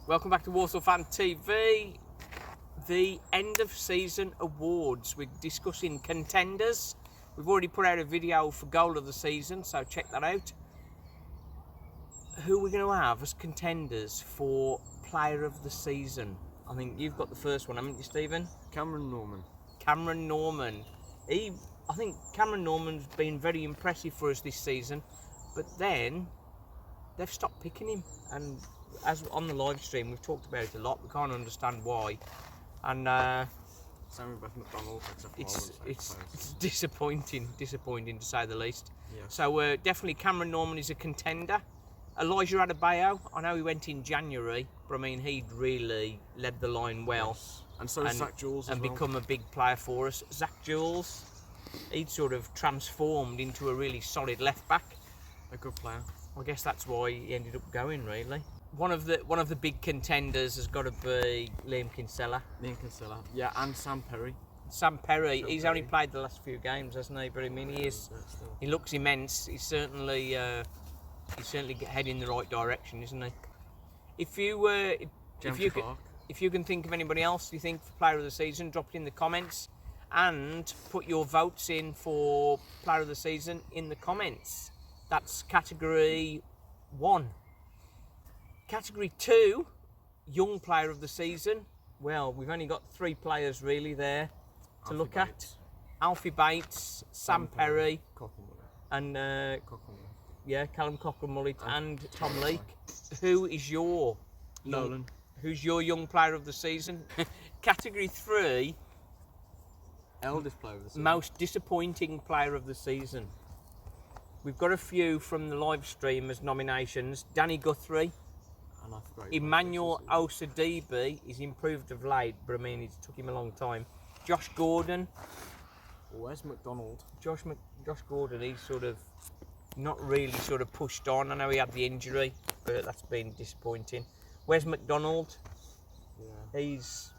Welcome back to Walsall Fan TV. The end of season awards. We're discussing contenders. We've already put out a video for goal of the season, so check that out. Who are we going to have as contenders for player of the season? I think you've got the first one, haven't you, Stephen? Cameron Norman. Cameron Norman. I think Cameron Norman's been very impressive for us this season, but then they've stopped picking him. And as on the live stream, we've talked about it a lot. We can't understand why. And Same with McDonald. it's disappointing to say the least. Yes. So definitely Cameron Norman is a contender. Elijah Adebayo, I know he went in January, but I mean he'd really led the line well. Yes. And so is Zach Jules and become a big player for us. Zach Jules, he'd sort of transformed into a really solid left back. A good player. I guess that's why he ended up going, really. One of the big contenders has got to be Liam Kinsella. Yeah, and Sam Perry. Sam Perry, he's only played the last few games, hasn't he? But I mean, he looks immense. He's certainly heading in the right direction, isn't he? If you can think of anybody else you think for player of the season, drop it in the comments and put your votes in for player of the season in the comments. That's category 1. Category 2, young player of the season. Well, we've only got 3 players really there to look at. Alfie Bates, Sam Perry, and Callum Cockrill, mullet, and Tom Leake. Who is your Nolan? Who's your young player of the season? Category 3, Eldest player of the season. most disappointing player of the season. We've got a few from the live streamers nominations. Danny Guthrie. Emmanuel Osadebe, he's improved of late, but I mean, it took him a long time. Josh Gordon. Where's McDonald? Josh Gordon, he's sort of not really sort of pushed on. I know he had the injury, but that's been disappointing. Where's McDonald? Yeah. He's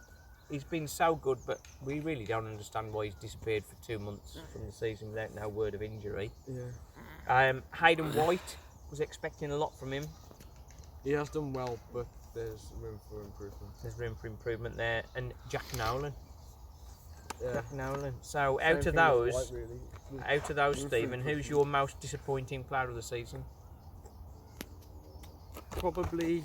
been so good, but we really don't understand why he's disappeared for 2 months from the season without no word of injury. Yeah. Haydn Wright, was expecting a lot from him. He has done well, but there's room for improvement. There's room for improvement there. And Jack Nolan. Yeah. Jack Nolan. So Same out thing of with Wright, really. those, Stephen, who's your most disappointing player of the season? Probably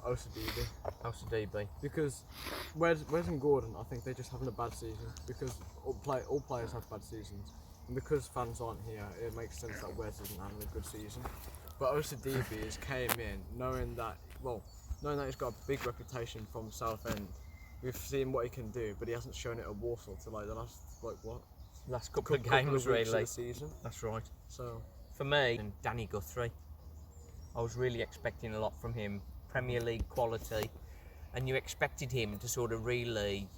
Osadebe. Osadebe. Because Wes and Gordon, I think they're just having a bad season. Because all players have bad seasons. And because fans aren't here, it makes sense that Wes isn't having a good season. But Osadebe has came in knowing that he's got a big reputation from Southend. We've seen what he can do, but he hasn't shown it at Warsaw till like the last couple of games really. Of the season. That's right. So for me, and Danny Guthrie, I was really expecting a lot from him. Premier League quality, and you expected him to sort of really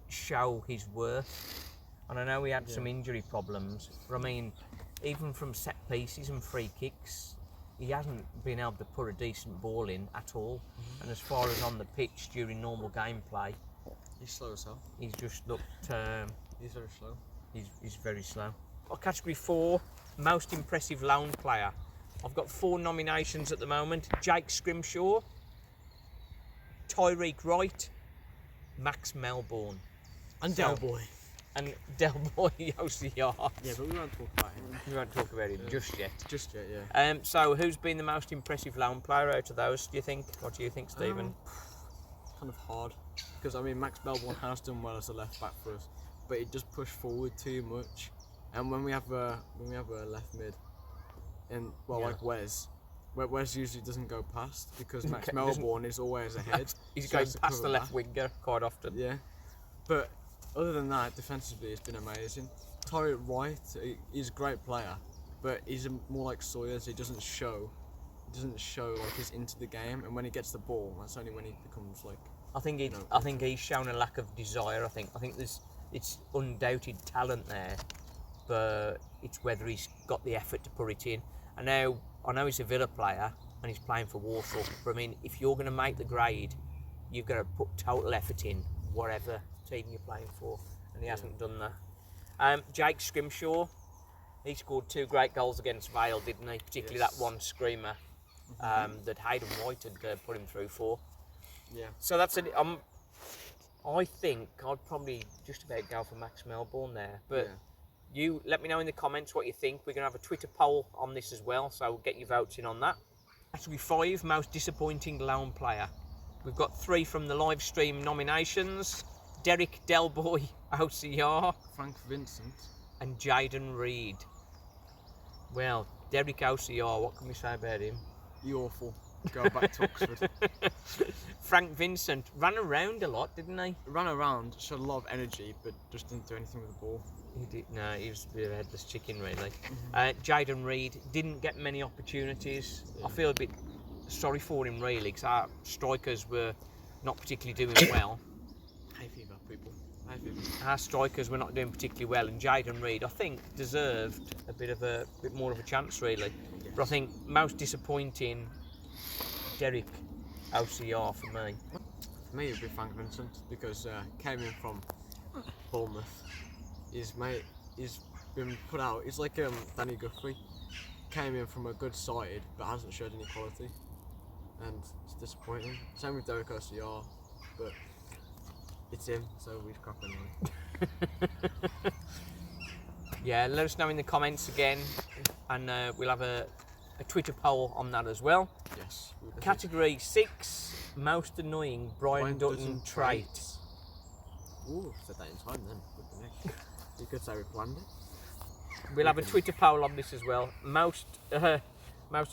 show his worth. And I know he had some injury problems, but I mean, even from set pieces and free kicks, he hasn't been able to put a decent ball in at all. Mm-hmm. And as far as on the pitch during normal gameplay, he's slow as hell. He's just looked. He's very slow. He's very slow. Category 4, most impressive loan player. I've got 4 nominations at the moment: Jake Scrimshaw, Tyriek Wright, Max Melbourne, and Delboy. And Delboy OCR. Yeah, but we won't talk about him. We won't talk about him just yet. Just yet, yeah. So who's been the most impressive loan player out of those, do you think? What do you think, Stephen? Kind of hard. Because, I mean, Max Melbourne has done well as a left back for us, but he just pushed forward too much. And when we have a left mid, like Wes usually doesn't go past because Max Melbourne is always ahead. He's going past the left winger quite often. Yeah. But other than that, defensively, it's been amazing. Tyriek Wright, he's a great player, but he's more like Sawyers. He doesn't show like he's into the game, and when he gets the ball, that's only when he becomes like. I think he's shown a lack of desire. I think it's undoubted talent there, but it's whether he's got the effort to put it in. I know he's a Villa player and he's playing for Warsaw, but I mean, if you're going to make the grade, you've got to put total effort in, whatever team you're playing for, and he hasn't done that. Jake Scrimshaw, he scored 2 great goals against Vale, didn't he? Particularly that one screamer. that Haydn Wright had put him through for. Yeah. So that's it. I think I'd probably just about go for Max Melbourne there. But you let me know in the comments what you think. We're going to have a Twitter poll on this as well, so get your votes in on that. Category 5, most disappointing lone player. We've got 3 from the live stream nominations: Derick, Delboy, OCR, Frank Vincent, and Jayden, Reid. Well, Derick, OCR, what can we say about him? you awful. Go back to Oxford. Frank Vincent ran around a lot, didn't he? Ran around, showed a lot of energy, but just didn't do anything with the ball. He did. No, he was a bit of a headless chicken, really. Jayden, Reid didn't get many opportunities. I feel a bit sorry for him, really, because our strikers were not particularly doing well. Hay fever, people. Hay fever. Our strikers were not doing particularly well, and Jayden, Reid, I think, deserved a bit more of a chance, really. Yes. But I think most disappointing, Derick, OCR for me. For me, it would be Frank Vincent, because came in from Bournemouth. He's been put out. He's like Danny Guthrie. Came in from a good side, but hasn't showed any quality, and it's disappointing. Same with Derick, OCR, but it's him, so we crap anyway. Yeah, let us know in the comments again, and we'll have a Twitter poll on that as well. Yes. Category 6, most annoying Brian Dutton trait. Ooh, said that in time then. You could say we planned it. We'll have a Twitter poll on this as well. Most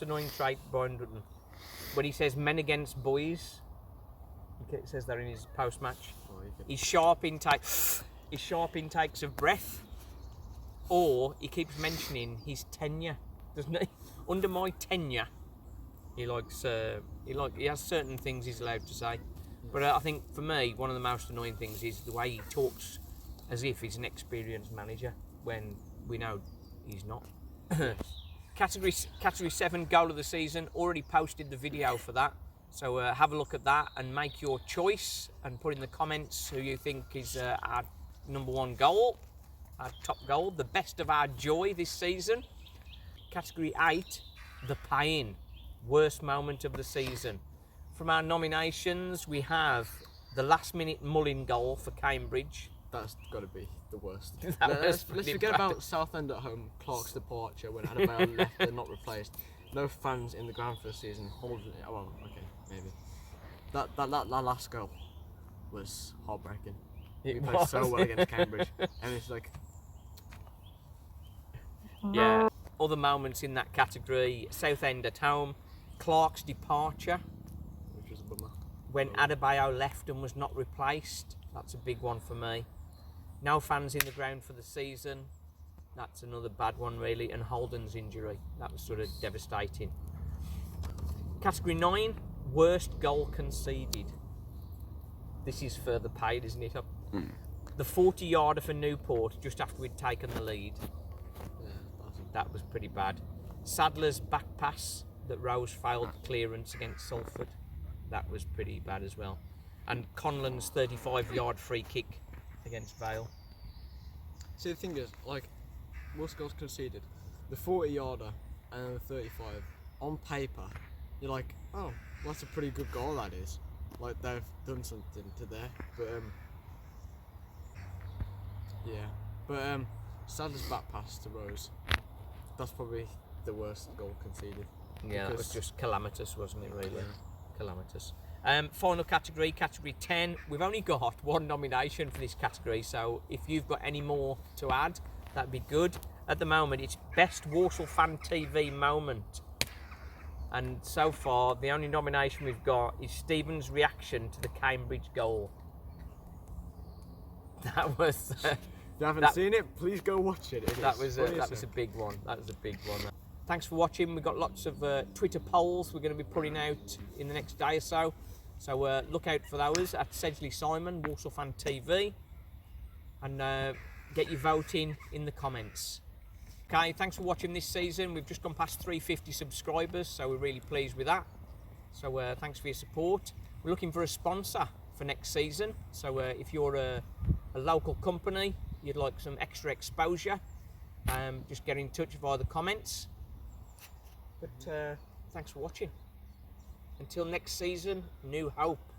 annoying trait, Brian Dutton. When he says men against boys, it says that in his post-match. His sharp intakes of breath, or he keeps mentioning his tenure, doesn't he? Under my tenure, he has certain things he's allowed to say. But I think for me, one of the most annoying things is the way he talks as if he's an experienced manager when we know he's not. Category 7, goal of the season. Already posted the video for that, so have a look at that and make your choice and put in the comments who you think is our #1 goal, our top goal, the best of our joy this season. Category 8, the pay-in, worst moment of the season. From our nominations, we have the last-minute Mullin goal for Cambridge. That's got to be the worst. Let's forget about Southend at home, Clark's departure when Adebayo left and not replaced. No fans in the ground for the season. Holding it. Well, okay, maybe. That last goal was heartbreaking. We played so well against Cambridge, and it's like, yeah. Other moments in that category: Southend at home, Clark's departure, which was a bummer. When Adebayo left and was not replaced. That's a big one for me. No fans in the ground for the season. That's another bad one, really. And Holden's injury. That was sort of devastating. Category 9, worst goal conceded. This is further paid, isn't it? The 40-yarder for Newport just after we'd taken the lead. Yeah, that was pretty bad. Sadler's back pass that Rose failed clearance against Salford. That was pretty bad as well. And Conlon's 35-yard free kick against Vale. See, the thing is, like, most goals conceded, the 40-yarder and the 35, on paper, you're like, oh, well, that's a pretty good goal, that is. Like, they've done something to there. But, yeah. But, Sadler's back pass to Rose, that's probably the worst goal conceded. Yeah, that was just calamitous, wasn't it, really? Yeah. Calamitous. Final category, category 10. We've only got 1 nomination for this category, so if you've got any more to add, that'd be good. At the moment, it's Best Walsall Fan TV Moment. And so far, the only nomination we've got is Stephen's reaction to the Cambridge goal. That was... if you haven't seen it, please go watch it. That was a big one. That was a big one. Thanks for watching. We've got lots of Twitter polls we're going to be putting out in the next day or so. So look out for those at Sedgley Simon, Walsall Fan TV. And get your vote in the comments. Okay, thanks for watching this season. We've just gone past 350 subscribers, so we're really pleased with that. So thanks for your support. We're looking for a sponsor for next season. So if you're a local company, you'd like some extra exposure, just get in touch via the comments. But thanks for watching. Until next season, new hope.